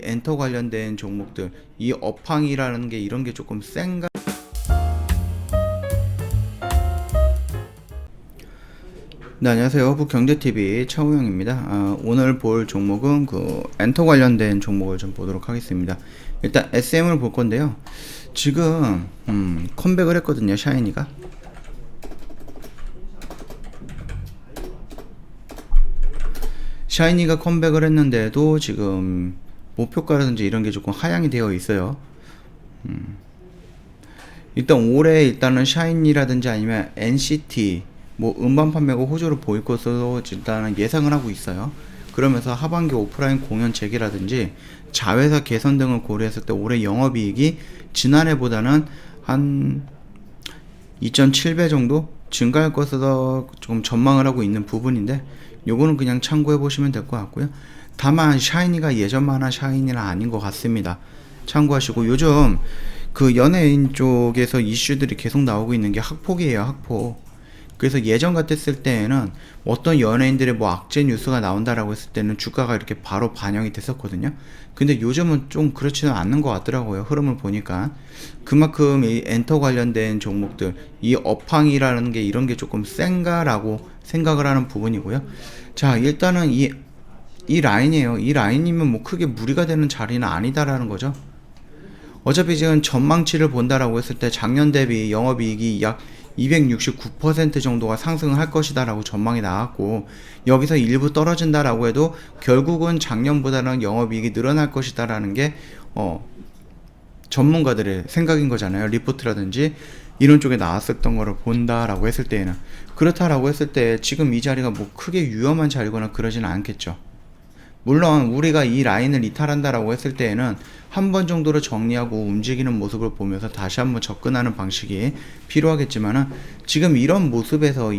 엔터 관련된 종목들, 이 업황이라는 게 이런 게 조금 센가? 네, 안녕하세요. 허브경제TV 차우영입니다. 오늘 볼 종목은 그 엔터 관련된 종목을 좀 보도록 하겠습니다. 일단 SM을 볼 건데요. 지금 컴백을 했거든요. 샤이니가. 샤이니가 컴백을 했는데도 지금 목표가라든지 이런 게 조금 하향이 되어 있어요. 일단 올해 일단은 샤이니라든지 아니면 NCT 뭐 음반 판매가 호조를 보일 것으로 일단은 예상을 하고 있어요. 그러면서 하반기 오프라인 공연 재개라든지 자회사 개선 등을 고려했을 때 올해 영업이익이 지난해보다는 한 2.7배 정도 증가할 것으로 조금 전망을 하고 있는 부분인데, 요거는 그냥 참고해 보시면 될 것 같고요. 다만 샤이니가 예전만한 샤이니는 아닌 것 같습니다. 참고하시고, 요즘 그 연예인 쪽에서 이슈들이 계속 나오고 있는 게 학폭이에요. 학폭. 그래서 예전 같았을 때에는 어떤 연예인들의 뭐 악재 뉴스가 나온다라고 했을 때는 주가가 이렇게 바로 반영이 됐었거든요. 근데 요즘은 좀 그렇지는 않는 것 같더라고요. 흐름을 보니까. 그만큼 이 엔터 관련된 종목들, 이 업황이라는 게 이런 게 조금 센가라고 생각을 하는 부분이고요. 자, 일단은 이 라인이에요. 이 라인이면 뭐 크게 무리가 되는 자리는 아니다라는 거죠. 어차피 지금 전망치를 본다라고 했을 때 작년 대비 영업이익이 약 269% 정도가 상승을 할 것이다 라고 전망이 나왔고, 여기서 일부 떨어진다라고 해도 결국은 작년보다는 영업이익이 늘어날 것이다 라는 게 전문가들의 생각인 거잖아요. 리포트라든지 이런 쪽에 나왔었던 거를 본다라고 했을 때에는. 그렇다라고 했을 때 지금 이 자리가 뭐 크게 위험한 자리거나 그러지는 않겠죠. 물론 우리가 이 라인을 이탈한다라고 했을 때에는 한 번 정도로 정리하고 움직이는 모습을 보면서 다시 한번 접근하는 방식이 필요하겠지만은, 지금 이런 모습에서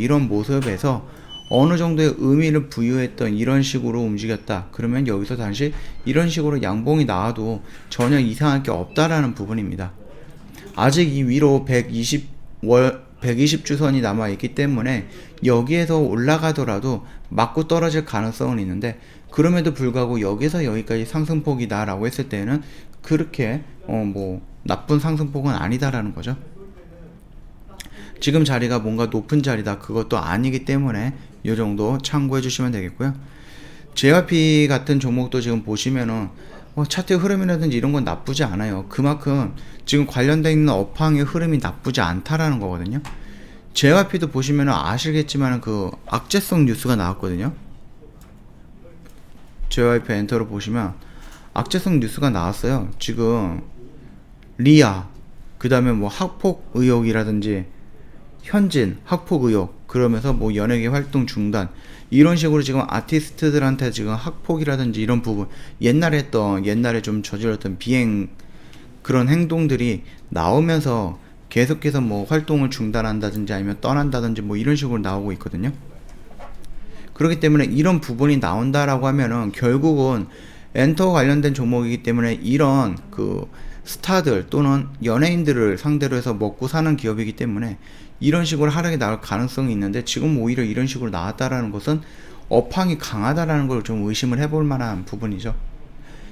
어느 정도의 의미를 부여했던 이런 식으로 움직였다 그러면 여기서 다시 이런 식으로 양봉이 나와도 전혀 이상할 게 없다라는 부분입니다. 아직 이 위로 120주선이 남아있기 때문에 여기에서 올라가더라도 맞고 떨어질 가능성은 있는데, 그럼에도 불구하고 여기서 여기까지 상승폭이다 라고 했을 때는 그렇게 뭐 나쁜 상승폭은 아니다라는 거죠. 지금 자리가 뭔가 높은 자리다 그것도 아니기 때문에 이 정도 참고해 주시면 되겠고요. JYP 같은 종목도 지금 보시면은 차트 흐름이라든지 이런 건 나쁘지 않아요. 그만큼 지금 관련되어 있는 업황의 흐름이 나쁘지 않다라는 거거든요. JYP도 보시면은 아시겠지만 그 악재성 뉴스가 나왔거든요. JYP 엔터를 보시면 악재성 뉴스가 나왔어요. 지금 리아, 그 다음에 뭐 학폭 의혹이라든지 현진 학폭 의혹, 그러면서 뭐 연예계 활동 중단, 이런 식으로 지금 아티스트들한테 지금 학폭이라든지 이런 부분, 옛날에 좀 저질렀던 비행 그런 행동들이 나오면서 계속해서 뭐 활동을 중단한다든지 아니면 떠난다든지 뭐 이런 식으로 나오고 있거든요. 그렇기 때문에 이런 부분이 나온다라고 하면은 결국은 엔터 관련된 종목이기 때문에 이런 그 스타들 또는 연예인들을 상대로 해서 먹고 사는 기업이기 때문에 이런 식으로 하락이 나올 가능성이 있는데, 지금 오히려 이런 식으로 나왔다라는 것은 업황이 강하다라는 걸 좀 의심을 해볼 만한 부분이죠.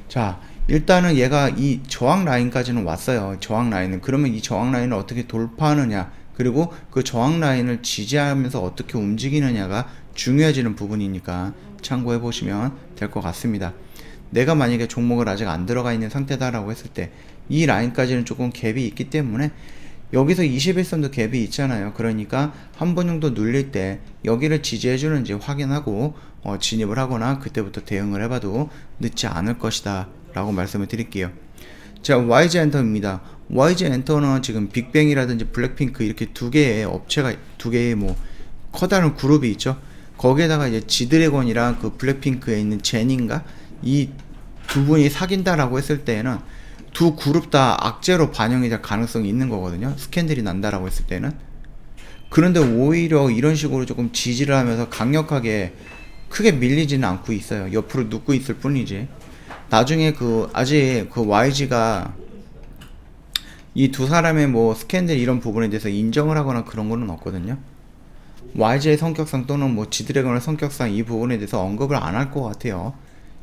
자, 일단은 얘가 이 저항 라인까지는 왔어요. 저항 라인은. 그러면 이 저항 라인을 어떻게 돌파하느냐, 그리고 그 저항 라인을 지지하면서 어떻게 움직이느냐가 중요해지는 부분이니까 참고해 보시면 될 것 같습니다. 내가 만약에 종목을 아직 안 들어가 있는 상태다라고 했을 때 이 라인까지는 조금 갭이 있기 때문에, 여기서 21선도 갭이 있잖아요. 그러니까 한 번 정도 눌릴 때 여기를 지지해 주는지 확인하고 진입을 하거나 그때부터 대응을 해봐도 늦지 않을 것이다 라고 말씀을 드릴게요. 자, YG 엔터입니다. YG 엔터는 지금 빅뱅이라든지 블랙핑크 이렇게 두 개의 뭐 커다란 그룹이 있죠. 거기에다가 이제 지드래곤이랑 그 블랙핑크에 있는 제니인가, 이 두 분이 사귄다라고 했을 때에는 두 그룹 다 악재로 반영이 될 가능성이 있는 거거든요. 스캔들이 난다라고 했을 때는. 그런데 오히려 이런 식으로 조금 지지를 하면서 강력하게 크게 밀리지는 않고 있어요. 옆으로 눕고 있을 뿐이지. 나중에 아직 YG가 이 두 사람의 뭐 스캔들 이런 부분에 대해서 인정을 하거나 그런 거는 없거든요. YG의 성격상 또는 뭐 지드래곤의 성격상 이 부분에 대해서 언급을 안 할 것 같아요.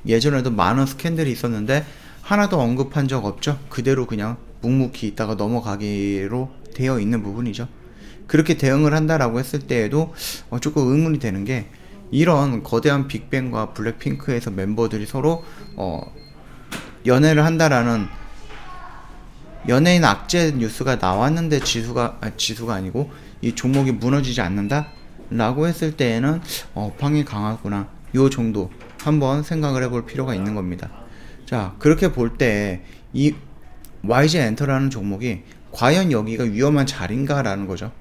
예전에도 많은 스캔들이 있었는데 하나도 언급한 적 없죠. 그대로 그냥 묵묵히 있다가 넘어가기로 되어 있는 부분이죠. 그렇게 대응을 한다라고 했을 때에도 조금 의문이 되는 게, 이런 거대한 빅뱅과 블랙핑크에서 멤버들이 서로 연애를 한다라는 연예인 악재 뉴스가 나왔는데 지수가 아니고 이 종목이 무너지지 않는다 라고 했을 때에는 업황이 강하구나, 요 정도 한번 생각을 해볼 필요가 있는 겁니다. 자, 그렇게 볼 때 이 YG 엔터라는 종목이 과연 여기가 위험한 자리인가 라는 거죠.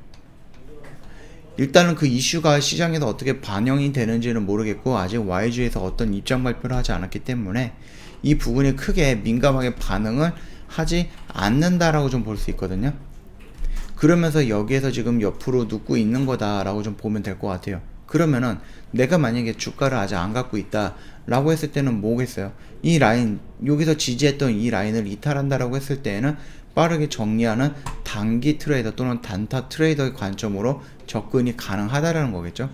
일단은 그 이슈가 시장에서 어떻게 반영이 되는지는 모르겠고, 아직 YG에서 어떤 입장 발표를 하지 않았기 때문에 이 부분이 크게 민감하게 반응을 하지 않는다라고 좀 볼 수 있거든요. 그러면서 여기에서 지금 옆으로 눕고 있는 거다라고 좀 보면 될 것 같아요. 그러면은 내가 만약에 주가를 아직 안 갖고 있다 라고 했을 때는 뭐겠어요? 이 라인, 여기서 지지했던 이 라인을 이탈한다라고 했을 때에는 빠르게 정리하는 단기 트레이더 또는 단타 트레이더의 관점으로 접근이 가능하다라는 거겠죠.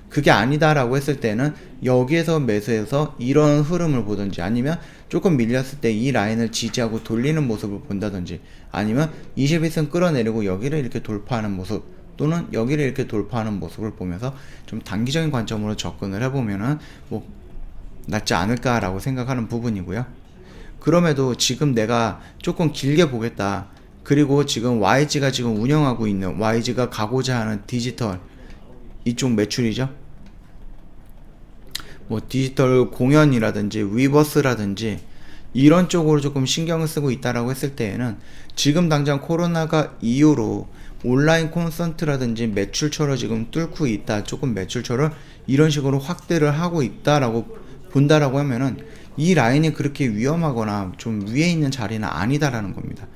그게 아니다라고 했을 때는 여기에서 매수해서 이런 흐름을 보든지, 아니면 조금 밀렸을 때 이 라인을 지지하고 돌리는 모습을 본다든지, 아니면 21선 끌어내리고 여기를 이렇게 돌파하는 모습, 또는 여기를 이렇게 돌파하는 모습을 보면서 좀 단기적인 관점으로 접근을 해보면은 뭐 낫지 않을까라고 생각하는 부분이고요. 그럼에도 지금 내가 조금 길게 보겠다, 그리고 지금 YG가 지금 운영하고 있는, YG가 가고자 하는 디지털 이쪽 매출이죠. 뭐 디지털 공연이라든지 위버스라든지 이런 쪽으로 조금 신경을 쓰고 있다라고 했을 때에는, 지금 당장 코로나가 이후로 온라인 콘서트라든지 매출처를 지금 뚫고 있다, 조금 매출처를 이런 식으로 확대를 하고 있다라고 본다라고 하면은 이 라인이 그렇게 위험하거나 좀 위에 있는 자리는 아니다라는 겁니다.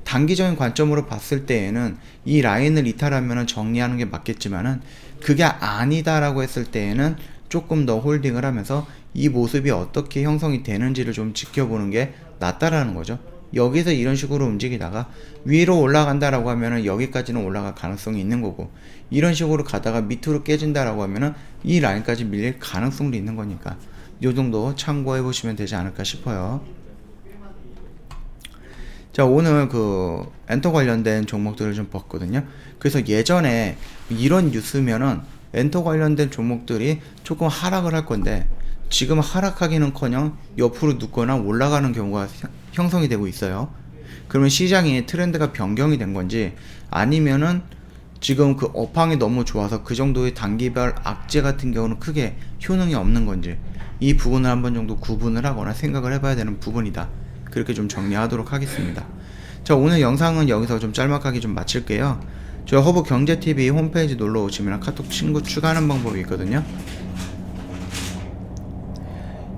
단기적인 관점으로 봤을 때에는 이 라인을 이탈하면 정리하는 게 맞겠지만은, 그게 아니다라고 했을 때에는 조금 더 홀딩을 하면서 이 모습이 어떻게 형성이 되는지를 좀 지켜보는 게 낫다라는 거죠. 여기서 이런 식으로 움직이다가 위로 올라간다라고 하면은 여기까지는 올라갈 가능성이 있는 거고, 이런 식으로 가다가 밑으로 깨진다라고 하면은 이 라인까지 밀릴 가능성도 있는 거니까 요 정도 참고해 보시면 되지 않을까 싶어요. 자, 오늘 그 엔터 관련된 종목들을 좀 봤거든요. 그래서 예전에 이런 뉴스면은 엔터 관련된 종목들이 조금 하락을 할 건데, 지금 하락하기는커녕 옆으로 눕거나 올라가는 경우가 형성이 되고 있어요. 그러면 시장이 트렌드가 변경이 된 건지, 아니면은 지금 그 업황이 너무 좋아서 그 정도의 단기별 악재 같은 경우는 크게 효능이 없는 건지, 이 부분을 한번 정도 구분을 하거나 생각을 해봐야 되는 부분이다. 그렇게 좀 정리하도록 하겠습니다. 자, 오늘 영상은 여기서 좀 짤막하게 좀 마칠게요. 저희 허브경제TV 홈페이지 놀러 오시면 카톡 친구 추가하는 방법이 있거든요.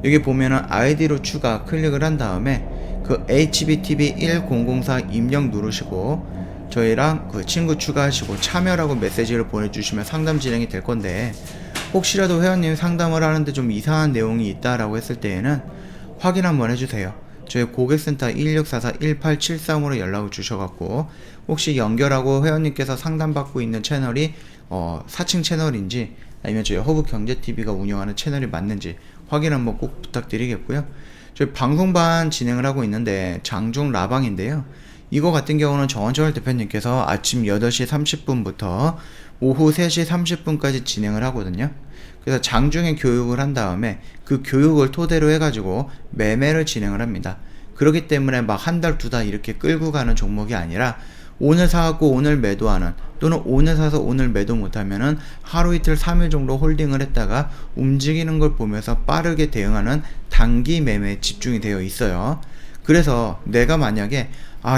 여기 보면은 아이디로 추가 클릭을 한 다음에 그 HBTV1004 입력 누르시고 저희랑 그 친구 추가하시고 참여라고 메시지를 보내주시면 상담 진행이 될 건데, 혹시라도 회원님이 상담을 하는데 좀 이상한 내용이 있다라고 했을 때에는 확인 한번 해주세요. 저희 고객센터 1644-1873으로 연락을 주셔갖고, 혹시 연결하고 회원님께서 상담받고 있는 채널이 사칭 채널인지 아니면 저희 허브경제TV가 운영하는 채널이 맞는지 확인 한번 꼭 부탁드리겠고요. 저희 방송반 진행을 하고 있는데 장중 라방인데요. 이거 같은 경우는 정원철 대표님께서 아침 8시 30분부터 오후 3시 30분까지 진행을 하거든요. 그래서 장중에 교육을 한 다음에 그 교육을 토대로 해가지고 매매를 진행을 합니다. 그렇기 때문에 막 한 달, 두 달 이렇게 끌고 가는 종목이 아니라, 오늘 사갖고 오늘 매도하는, 또는 오늘 사서 오늘 매도 못하면은 하루 이틀 3일 정도 홀딩을 했다가 움직이는 걸 보면서 빠르게 대응하는 단기 매매에 집중이 되어 있어요. 그래서 내가 만약에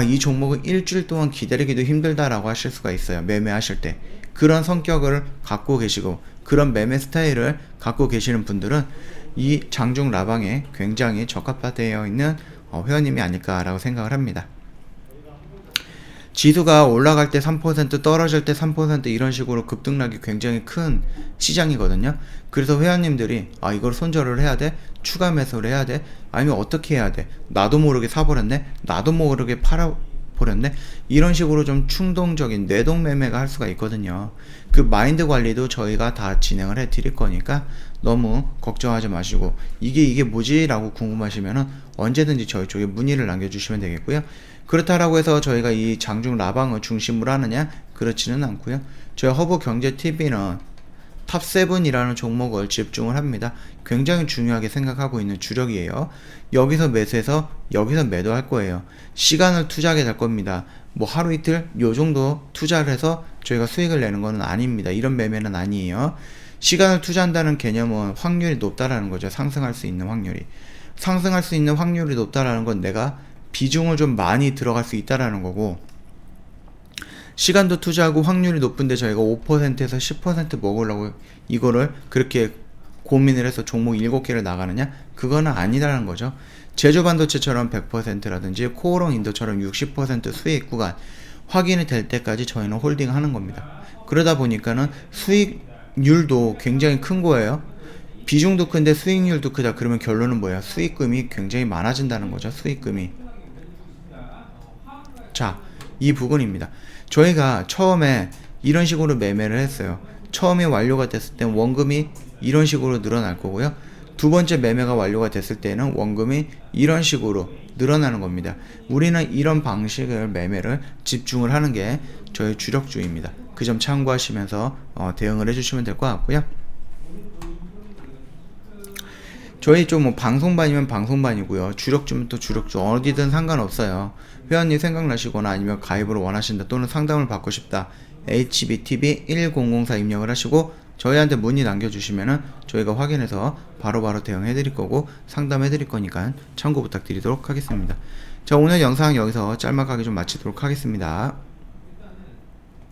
이 종목은 일주일 동안 기다리기도 힘들다라고 하실 수가 있어요. 매매하실 때. 그런 성격을 갖고 계시고 그런 매매 스타일을 갖고 계시는 분들은 이 장중 라방에 굉장히 적합화되어 있는 회원님이 아닐까라고 생각을 합니다. 지수가 올라갈 때 3%, 떨어질 때 3% 이런 식으로 급등락이 굉장히 큰 시장이거든요. 그래서 회원님들이 이걸 손절을 해야 돼? 추가 매수를 해야 돼? 아니면 어떻게 해야 돼? 나도 모르게 사버렸네? 나도 모르게 버렸네. 이런 식으로 좀 충동적인 뇌동 매매가 할 수가 있거든요. 그 마인드 관리도 저희가 다 진행을 해 드릴 거니까 너무 걱정하지 마시고, 이게 뭐지? 라고 궁금하시면은 언제든지 저희 쪽에 문의를 남겨주시면 되겠고요. 그렇다라고 해서 저희가 이 장중 라방을 중심으로 하느냐? 그렇지는 않고요. 저희 허브경제TV는 탑7이라는 종목을 집중을 합니다. 굉장히 중요하게 생각하고 있는 주력이에요. 여기서 매수해서 여기서 매도할 거예요. 시간을 투자하게 될 겁니다. 뭐 하루 이틀 요 정도 투자를 해서 저희가 수익을 내는 건 아닙니다. 이런 매매는 아니에요. 시간을 투자한다는 개념은 확률이 높다라는 거죠. 상승할 수 있는 확률이. 상승할 수 있는 확률이 높다라는 건 내가 비중을 좀 많이 들어갈 수 있다라는 거고, 시간도 투자하고 확률이 높은데 저희가 5%에서 10% 먹으려고 이거를 그렇게 고민을 해서 종목 7개를 나가느냐? 그거는 아니라는 거죠. 제조반도체처럼 100%라든지 코오롱 인도처럼 60% 수익 구간 확인이 될 때까지 저희는 홀딩 하는 겁니다. 그러다 보니까는 수익률도 굉장히 큰 거예요. 비중도 큰데 수익률도 크다. 그러면 결론은 뭐야? 수익금이 굉장히 많아진다는 거죠. 수익금이. 자, 이 부분입니다. 저희가 처음에 이런 식으로 매매를 했어요. 처음에 완료가 됐을 땐 원금이 이런 식으로 늘어날 거고요. 두 번째 매매가 완료가 됐을 때는 원금이 이런 식으로 늘어나는 겁니다. 우리는 이런 방식을 매매를 집중을 하는 게 저희 주력주입니다. 그 점 참고하시면서 대응을 해주시면 될 것 같고요. 저희 좀 뭐 방송반이면 방송반이고요. 주력주면 또 주력주, 어디든 상관없어요. 회원님 생각나시거나 아니면 가입을 원하신다 또는 상담을 받고 싶다, HBTV 1004 입력을 하시고 저희한테 문의 남겨주시면은 저희가 확인해서 바로바로 대응해 드릴 거고 상담해 드릴 거니까 참고 부탁드리도록 하겠습니다. 자, 오늘 영상 여기서 짤막하게 좀 마치도록 하겠습니다.